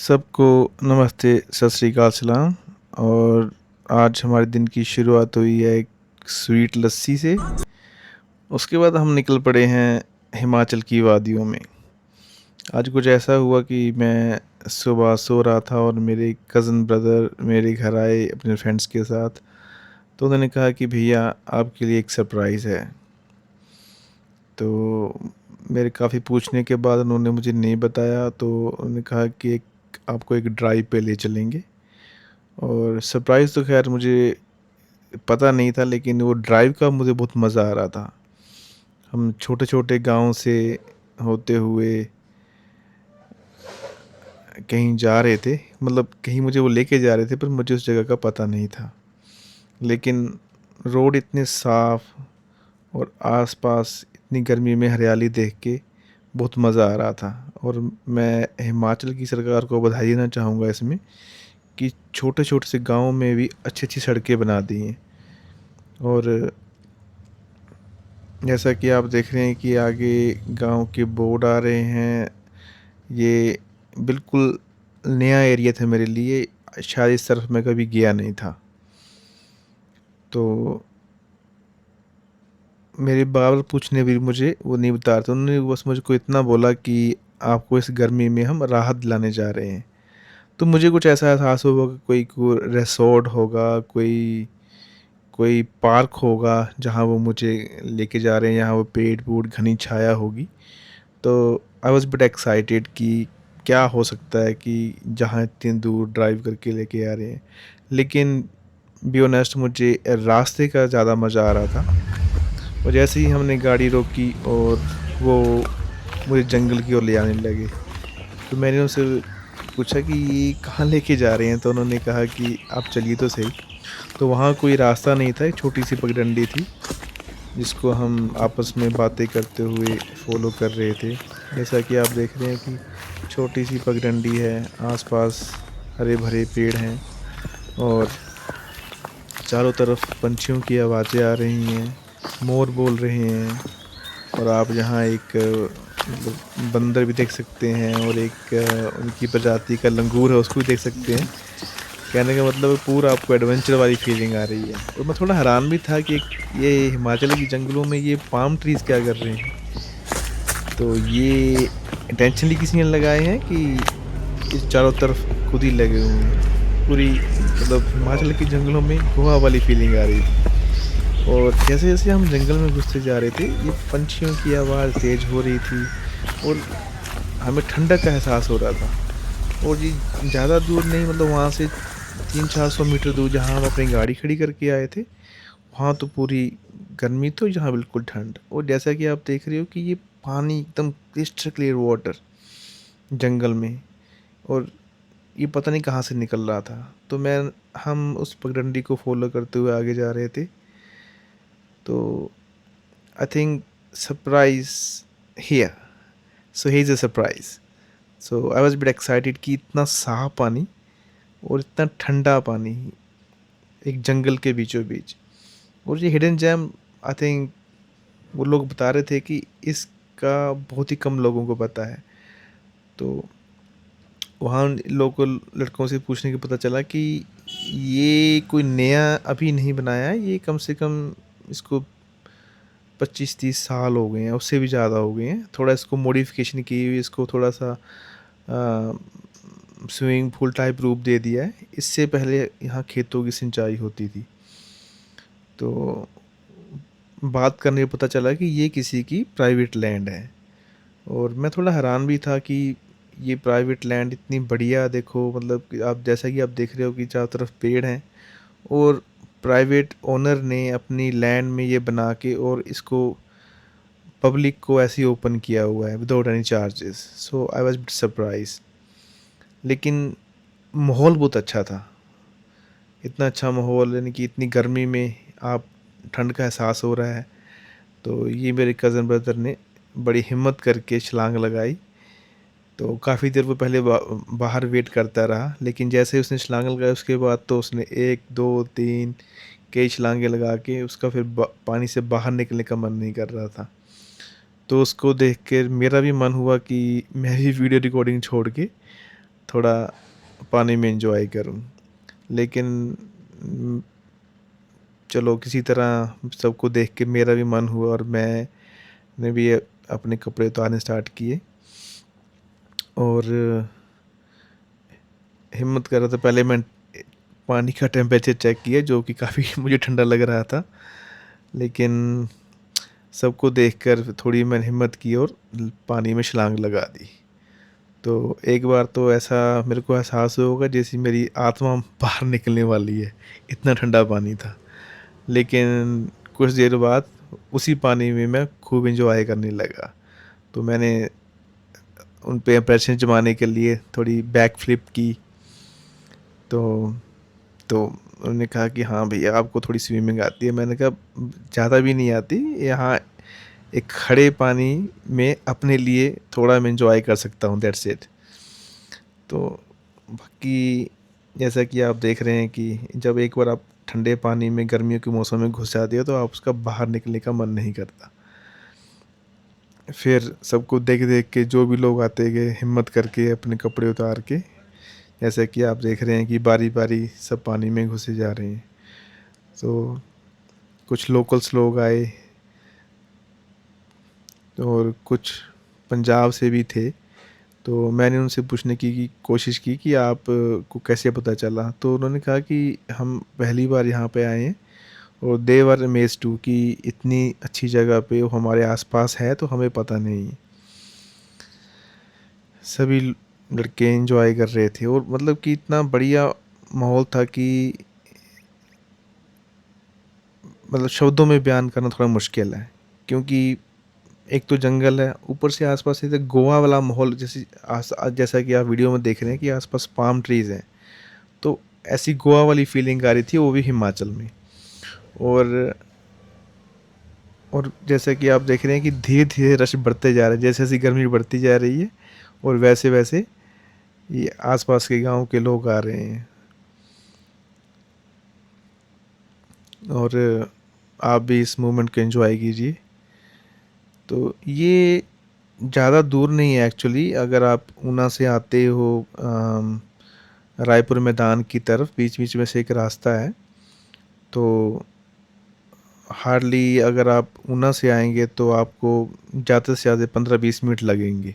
सबको नमस्ते, सत श्री अकाल, सलाम। और आज हमारे दिन की शुरुआत हुई है एक स्वीट लस्सी से। उसके बाद हम निकल पड़े हैं हिमाचल की वादियों में। आज कुछ ऐसा हुआ कि मैं सुबह सो रहा था और मेरे कज़न ब्रदर मेरे घर आए अपने फ्रेंड्स के साथ। तो उन्होंने कहा कि भैया आपके लिए एक सरप्राइज़ है। तो मेरे काफ़ी पूछने के बाद उन्होंने मुझे नहीं बताया, तो उन्होंने कहा कि एक आपको एक ड्राइव पे ले चलेंगे। और सरप्राइज़ तो ख़ैर मुझे पता नहीं था, लेकिन वो ड्राइव का मुझे बहुत मज़ा आ रहा था। हम छोटे-छोटे गाँव से होते हुए कहीं जा रहे थे, मतलब कहीं मुझे वो लेके जा रहे थे, पर मुझे उस जगह का पता नहीं था। लेकिन रोड इतने साफ़ और आस-पास इतनी गर्मी में हरियाली देख के बहुत मज़ा आ रहा था। और मैं हिमाचल की सरकार को बधाई देना चाहूँगा इसमें कि छोटे-छोटे से गाँव में भी अच्छी-अच्छी सड़कें बना दी हैं। और जैसा कि आप देख रहे हैं कि आगे गांव के बोर्ड आ रहे हैं। ये बिल्कुल नया एरिया था मेरे लिए, शायद इस तरफ मैं कभी गया नहीं था। तो मेरे बाबर पूछने भी मुझे वो नहीं बता रहे थे, उन्होंने बस मुझको इतना बोला कि आपको इस गर्मी में हम राहत दिलाने जा रहे हैं। तो मुझे कुछ ऐसा एहसास हुआ कि कोई रिसोर्ट होगा, कोई कोई पार्क होगा जहाँ वो मुझे लेके जा रहे हैं, यहाँ वो पेड़ पूड़ घनी छाया होगी। तो आई वॉज़ बिट एक्साइटेड कि क्या हो सकता है कि जहाँ इतनी दूर ड्राइव करके लेके आ रहे हैं। लेकिन बी ऑनेस्ट मुझे रास्ते का ज़्यादा मज़ा आ रहा था। और जैसे ही हमने गाड़ी रोकी और वो मुझे जंगल की ओर ले आने लगे, तो मैंने उनसे पूछा कि ये कहाँ लेके जा रहे हैं? तो उन्होंने कहा कि आप चलिए तो सही। तो वहाँ कोई रास्ता नहीं था, एक छोटी सी पगडंडी थी जिसको हम आपस में बातें करते हुए फॉलो कर रहे थे। जैसा कि आप देख रहे हैं कि छोटी सी पगडंडी है, आसपास हरे भरे पेड़ हैं और चारों तरफ पंछियों की आवाज़ें आ रही हैं, मोर बोल रहे हैं। और आप यहाँ एक मतलब बंदर भी देख सकते हैं और एक उनकी प्रजाति का लंगूर है, उसको भी देख सकते हैं। कहने का मतलब है पूरा आपको एडवेंचर वाली फीलिंग आ रही है। और मैं थोड़ा हैरान भी था कि ये हिमाचल के जंगलों में ये पाम ट्रीज़ क्या कर रहे हैं। तो ये इंटेंशनली किसी ने लगाए हैं कि इस चारों तरफ खुद ही लगे हुए हैं। पूरी मतलब हिमाचल के जंगलों में गोवा वाली फीलिंग आ रही थी। और जैसे-जैसे हम जंगल में घुसते जा रहे थे, ये पंछियों की आवाज़ तेज़ हो रही थी और हमें ठंडक का एहसास हो रहा था। और ये ज़्यादा दूर नहीं, मतलब वहाँ से 300-400 मीटर दूर जहाँ हम अपनी गाड़ी खड़ी करके आए थे, वहाँ तो पूरी गर्मी तो यहाँ बिल्कुल ठंड। और जैसा कि आप देख रहे हो कि ये पानी एकदम क्रिस्टल क्लियर वाटर जंगल में, और ये पता नहीं कहाँ से निकल रहा था। तो हम उस पगडंडी को फॉलो करते हुए आगे जा रहे थे। तो I think surprise here, so he is a surprise. So I was bit excited कि इतना साफ पानी और इतना ठंडा पानी एक जंगल के बीचों बीच। और ये हिडन जेम, आई थिंक वो लोग बता रहे थे कि इसका बहुत ही कम लोगों को पता है। तो वहाँ लोकल लड़कों से पूछने के पता चला कि ये कोई नया अभी नहीं बनाया है, ये कम से कम इसको 25-30 साल हो गए हैं, उससे भी ज़्यादा हो गए हैं। थोड़ा इसको मॉडिफिकेशन की हुई, इसको थोड़ा सा स्विमिंग पूल टाइप रूप दे दिया है। इससे पहले यहाँ खेतों की सिंचाई होती थी। तो बात करने पे पता चला कि ये किसी की प्राइवेट लैंड है। और मैं थोड़ा हैरान भी था कि ये प्राइवेट लैंड इतनी बढ़िया, देखो मतलब कि आप जैसा कि आप देख रहे हो कि चारों तरफ पेड़ हैं और प्राइवेट ओनर ने अपनी लैंड में ये बना के और इसको पब्लिक को ऐसे ही ओपन किया हुआ है without any charges. So I was bit surprise. लेकिन माहौल बहुत अच्छा था। इतना अच्छा माहौल, यानी कि इतनी गर्मी में आप ठंड का एहसास हो रहा है। तो ये मेरे कज़न ब्रदर ने बड़ी हिम्मत करके छलांग लगाई। तो काफ़ी देर वो पहले बाहर वेट करता रहा, लेकिन जैसे ही उसने छलांग लगाई उसके बाद तो उसने 1 2 3 कई छलांगे लगा के उसका फिर पानी से बाहर निकलने का मन नहीं कर रहा था। तो उसको देख कर मेरा भी मन हुआ कि मैं भी वीडियो रिकॉर्डिंग छोड़ के थोड़ा पानी में एंजॉय करूं। लेकिन चलो किसी तरह सबको देख के मेरा भी मन हुआ और मैंने भी अपने कपड़े उतारने स्टार्ट किए। और हिम्मत कर रहा था, पहले मैं पानी का टेम्परेचर चेक किया जो कि काफ़ी मुझे ठंडा लग रहा था। लेकिन सबको देखकर थोड़ी मैंने हिम्मत की और पानी में छलांग लगा दी। तो एक बार तो ऐसा मेरे को एहसास होगा जैसे मेरी आत्मा बाहर निकलने वाली है, इतना ठंडा पानी था। लेकिन कुछ देर बाद उसी पानी में मैं खूब एंजॉय करने लगा। तो मैंने उन पे इम्प्रेशन जमाने के लिए थोड़ी बैक फ्लिप की। तो तो उन्होंने कहा कि हाँ भैया आपको थोड़ी स्विमिंग आती है। मैंने कहा ज़्यादा भी नहीं आती, यहाँ एक खड़े पानी में अपने लिए थोड़ा मैं एंजॉय कर सकता हूँ, दैट्स इट। तो बाकी जैसा कि आप देख रहे हैं कि जब एक बार आप ठंडे पानी में गर्मियों के मौसम में घुस जाते हो तो आप उसका बाहर निकलने का मन नहीं करता। फिर सबको देख देख के जो भी लोग आते गए हिम्मत करके अपने कपड़े उतार के, जैसा कि आप देख रहे हैं कि बारी बारी सब पानी में घुसे जा रहे हैं। तो कुछ लोकल्स लोग आए और कुछ पंजाब से भी थे। तो मैंने उनसे पूछने की कोशिश की कि आप को कैसे पता चला। तो उन्होंने कहा कि हम पहली बार यहाँ पे आए हैं और दे वर अमेज़्ड टू कि इतनी अच्छी जगह पे वो हमारे आसपास है तो हमें पता नहीं। सभी लड़के एंजॉय कर रहे थे और मतलब कि इतना बढ़िया माहौल था कि मतलब शब्दों में बयान करना थोड़ा मुश्किल है। क्योंकि एक तो जंगल है, ऊपर से आसपास से गोवा वाला माहौल, जैसा कि आप वीडियो में देख रहे हैं कि आसपास पाम ट्रीज़ हैं। तो ऐसी गोवा वाली फीलिंग आ रही थी, वो भी हिमाचल में। और और जैसा कि आप देख रहे हैं कि धीरे धीरे रश बढ़ते जा रहा है, जैसे जैसे गर्मी बढ़ती जा रही है और वैसे वैसे ये आसपास के गांव के लोग आ रहे हैं। और आप भी इस मोमेंट को एंजॉय कीजिए। तो ये ज़्यादा दूर नहीं है एक्चुअली, अगर आप ऊना से आते हो रायपुर मैदान की तरफ, बीच बीच में से एक रास्ता है। तो हार्डली अगर आप ऊना से आएंगे तो आपको ज़्यादा से ज़्यादा 15-20 मिनट लगेंगे।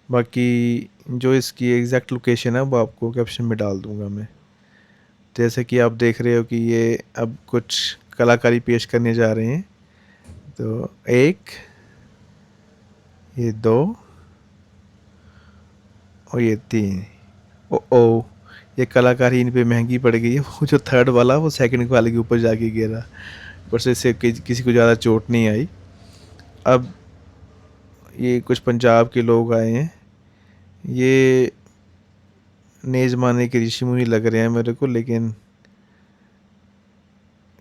बाकी जो इसकी एग्जैक्ट लोकेशन है वो आपको कैप्शन में डाल दूंगा मैं। जैसे कि आप देख रहे हो कि ये अब कुछ कलाकारी पेश करने जा रहे हैं। तो एक, ये दो और ये तीन। ओ ये कलाकारी इन पे महंगी पड़ गई है। वो जो थर्ड वाला वो सेकंड वाले के ऊपर जाके गिरा, पर से इससे किसी को ज़्यादा चोट नहीं आई। अब ये कुछ पंजाब के लोग आए हैं, ये नेज़ मारने के ऋषि मुनि लग रहे हैं मेरे को। लेकिन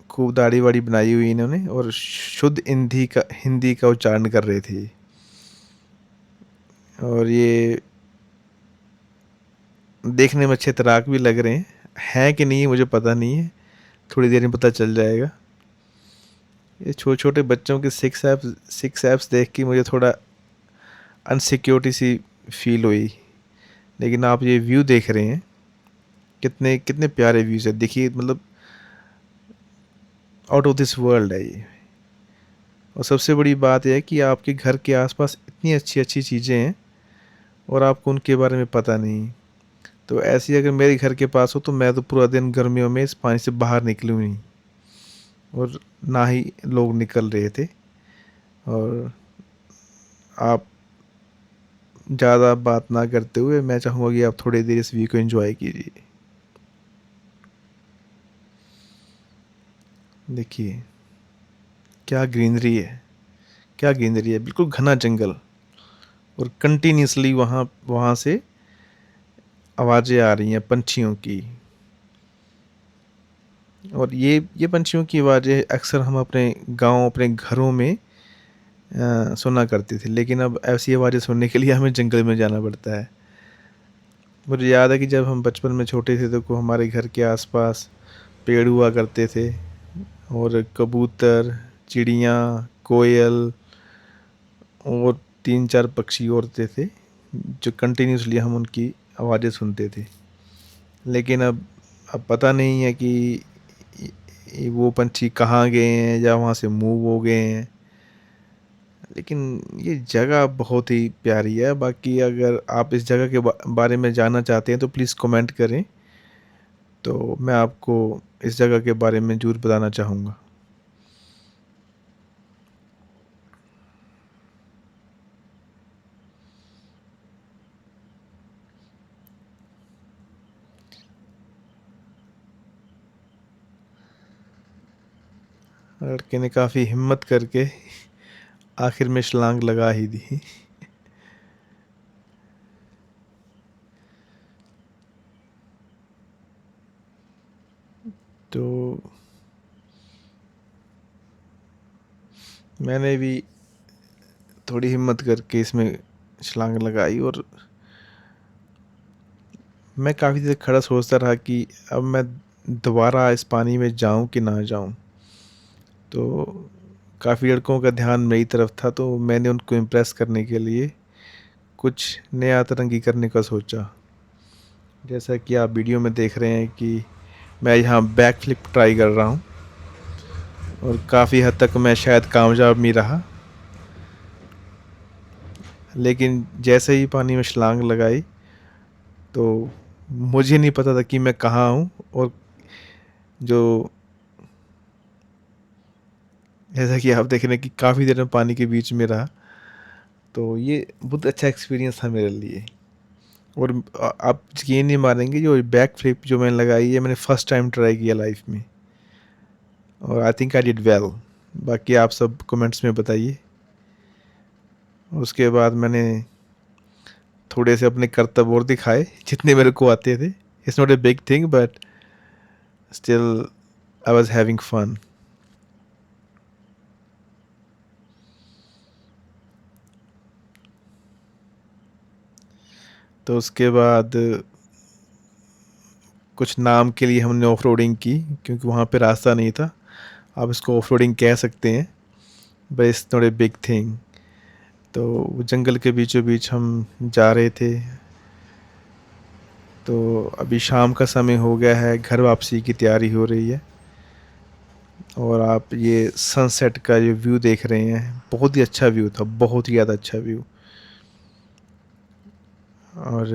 खूब दाढ़ी वाड़ी बनाई हुई इन्होंने और शुद्ध हिंदी का उच्चारण कर रहे थे। और ये देखने में अच्छे तैराक भी लग रहे हैं कि नहीं मुझे पता नहीं है, थोड़ी देर में पता चल जाएगा। ये छोटे छोटे बच्चों के सिक्स एप्स देख के मुझे थोड़ा अनसिक्योरिटी सी फील हुई। लेकिन आप ये व्यू देख रहे हैं, कितने कितने प्यारे व्यूज़ है, देखिए मतलब आउट ऑफ दिस वर्ल्ड है ये। और सबसे बड़ी बात यह है कि आपके घर के आसपास इतनी अच्छी अच्छी चीज़ें हैं और आपको उनके बारे में पता नहीं। तो ऐसी अगर मेरे घर के पास हो तो मैं तो पूरा दिन गर्मियों में इस पानी से बाहर निकलूँ नहीं, और ना ही लोग निकल रहे थे। और आप ज़्यादा बात ना करते हुए मैं चाहूँगा कि आप थोड़ी देर इस व्यू को एंजॉय कीजिए। देखिए क्या ग्रीनरी है, क्या ग्रीनरी है, बिल्कुल घना जंगल। और कंटिन्यूसली वहाँ वहाँ से आवाज़ें आ रही हैं पंछियों की। और ये पंछियों की आवाज़ें अक्सर हम अपने गांव, अपने घरों में सुना करते थे। लेकिन अब ऐसी आवाज़ें सुनने के लिए हमें जंगल में जाना पड़ता है। मुझे याद है कि जब हम बचपन में छोटे थे तो हमारे घर के आसपास पेड़ हुआ करते थे और कबूतर, चिड़ियाँ, कोयल और 3-4 पक्षी और होते थे जो कंटिन्यूसली हम उनकी आवाज़ें सुनते थे। लेकिन अब पता नहीं है कि वो पंछी कहाँ गए हैं या वहाँ से मूव हो गए हैं। लेकिन ये जगह बहुत ही प्यारी है। बाकी अगर आप इस जगह के बारे में जानना चाहते हैं तो प्लीज़ कमेंट करें, तो मैं आपको इस जगह के बारे में ज़रूर बताना चाहूँगा। लड़के ने काफ़ी हिम्मत करके आखिर में छलांग लगा ही दी। तो मैंने भी थोड़ी हिम्मत करके इसमें छलांग लगाई और मैं काफ़ी देर खड़ा सोचता रहा कि अब मैं दोबारा इस पानी में जाऊं कि ना जाऊं। तो काफ़ी लड़कों का ध्यान मेरी तरफ था, तो मैंने उनको इम्प्रेस करने के लिए कुछ नया अतरंगी करने का सोचा। जैसा कि आप वीडियो में देख रहे हैं कि मैं यहाँ बैक फ्लिप ट्राई कर रहा हूँ और काफ़ी हद तक मैं शायद कामयाब नहीं रहा। लेकिन जैसे ही पानी में छलांग लगाई तो मुझे नहीं पता था कि मैं कहाँ हूँ। और जो जैसा कि आप देख रहे हैं कि काफ़ी देर में पानी के बीच में रहा, तो ये बहुत अच्छा एक्सपीरियंस था मेरे लिए। और आप यकीन नहीं मानेंगे, जो बैक फ्लिप जो मैंने लगाई है मैंने फ़र्स्ट टाइम ट्राई किया लाइफ में, और I think I did well. बाकी आप सब कमेंट्स में बताइए। उसके बाद मैंने थोड़े से अपने करतब और दिखाए जितने मेरे को आते थे। It's not a big thing but still I was having fun. तो उसके बाद कुछ नाम के लिए हमने ऑफ रोडिंग की, क्योंकि वहाँ पे रास्ता नहीं था। आप इसको ऑफ रोडिंग कह सकते हैं, but it's not a big thing. तो वो जंगल के बीचों बीच हम जा रहे थे। तो अभी शाम का समय हो गया है, घर वापसी की तैयारी हो रही है। और आप ये सनसेट का जो व्यू देख रहे हैं, बहुत ही अच्छा व्यू था, बहुत ही ज़्यादा अच्छा व्यू। और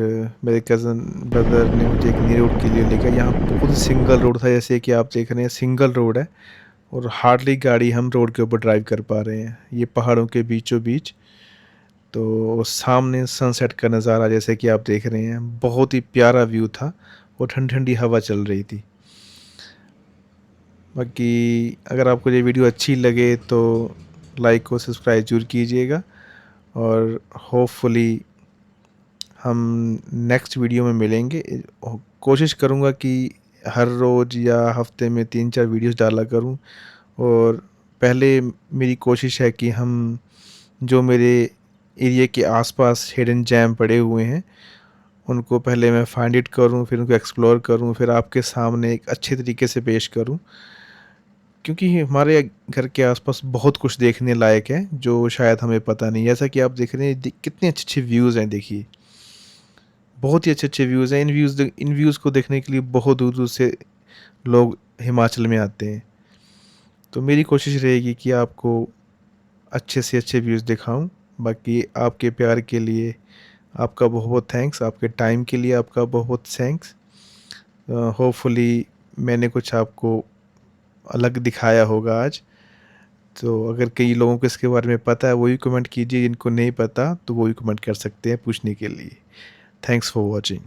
मेरे कज़न ब्रदर ने मुझे एक नई रोड के लिए लेकर, यहाँ बहुत ही सिंगल रोड था, जैसे कि आप देख रहे हैं सिंगल रोड है और हार्डली गाड़ी हम रोड के ऊपर ड्राइव कर पा रहे हैं, ये पहाड़ों के बीचों बीच। तो सामने सनसेट का नज़ारा जैसे कि आप देख रहे हैं, बहुत ही प्यारा व्यू था और ठंडी ठंडी हवा चल रही थी। बाकी अगर आपको ये वीडियो अच्छी लगे तो लाइक और सब्सक्राइब ज़रूर कीजिएगा। और होपफुली हम नेक्स्ट वीडियो में मिलेंगे। कोशिश करूँगा कि हर रोज़ या हफ्ते में 3-4 वीडियोस डाला करूँ। और पहले मेरी कोशिश है कि हम जो मेरे एरिया के आसपास हिडन जेम पड़े हुए हैं उनको पहले मैं फाइंड इट करूँ, फिर उनको एक्सप्लोर करूँ, फिर आपके सामने एक अच्छे तरीके से पेश करूँ। क्योंकि हमारे घर के आसपास बहुत कुछ देखने लायक है जो शायद हमें पता नहीं। जैसा कि आप देख रहे हैं कितने अच्छे अच्छे व्यूज़ हैं, देखिए बहुत ही अच्छे अच्छे व्यूज़ हैं। इन व्यूज़ को देखने के लिए बहुत दूर दूर से लोग हिमाचल में आते हैं। तो मेरी कोशिश रहेगी कि आपको अच्छे से अच्छे व्यूज़ दिखाऊं। बाकी आपके प्यार के लिए आपका बहुत बहुत थैंक्स, आपके टाइम के लिए आपका बहुत बहुत थैंक्स। होपफुली मैंने कुछ आपको अलग दिखाया होगा आज। तो अगर कई लोगों को इसके बारे में पता है वो भी कमेंट कीजिए, जिनको नहीं पता तो वो भी कमेंट कर सकते हैं पूछने के लिए। Thanks for watching.